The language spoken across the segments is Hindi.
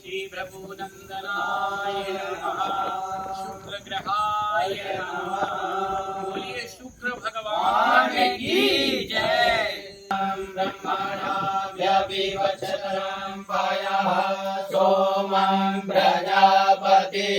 श्रीप्रभुनंदनाय शुक्रग्रहाय बोलिए शुक्र भगवान की जय। ब्रह्मणाव्यभिवचतरं पायः सोमं प्रजापति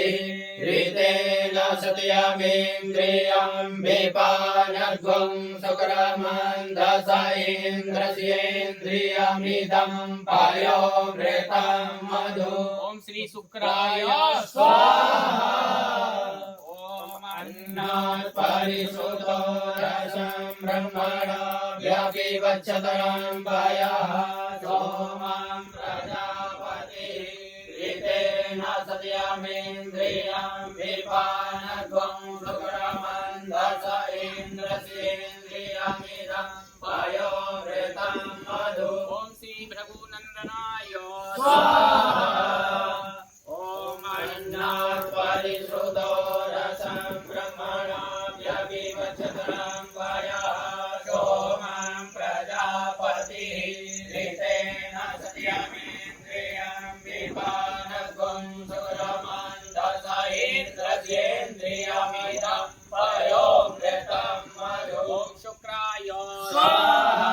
ऋतेन सत्यमेन्द्रियं विपानद्वं शुक्रमन्दस इन्द्रस्येन्द्रियमिदं पायोमृतं मधु। ओम श्री शुक्राय स्वाहा। ओम अन्नात् परिशुद्धो रसं ब्रह्मणा व्यभिवचतरं पायः सोमं प्रजापति ऋतेन सत्यमेन्द्रियं विपानद्वं शुक्रमन्दस इन्द्रस्येन्द्रियमिदं पायोमृतं मधु। ओम श्री प्रभुनंदनाय स्वाहा। ओम अन्नात् परिशुद्धो रसं ब्रह्मणा व्यभिवचतरं पायः सोमं प्रजापति ऋतेन सत्यमेन्द्रियं विपानद्वं शुक्रमन्दस इन्द्रस्येन्द्रियमिदं पायोमृतं मधु। ओम शुक्राय स्वाहा।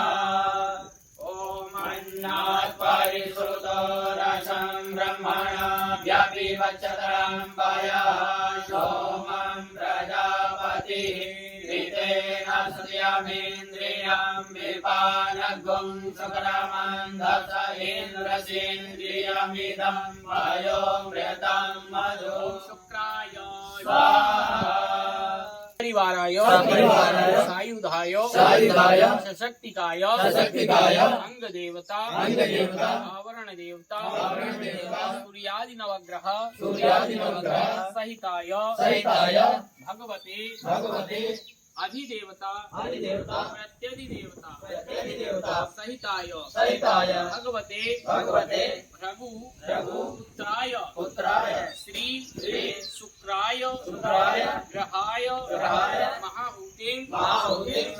ओम अन्नात् परिशुद्धो रसं ब्रह्मणा व्यभिवचतरं पायः सोमं प्रजापति ऋतेन सत्यमेन्द्रियं विपानद्वं शुक्रमन्दस इन्द्रस्येन्द्रियमिदं पायोमृतं मधु। शुक्राय स्वाहा। परिवाराय सायुधाय सशक्तिकाय अंग देवता आवरण देवता सूर्यादि नवग्रह सहिताय भगवते अधिदेवता प्रत्यधिदेवता सहिताय भगवते रघु पुत्राय श्री शुक्राय ग्रहाय महाहुतिं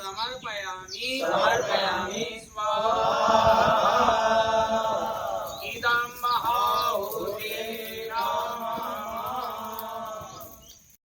समर्पयामि स्वाहा। इदं महाहुतिं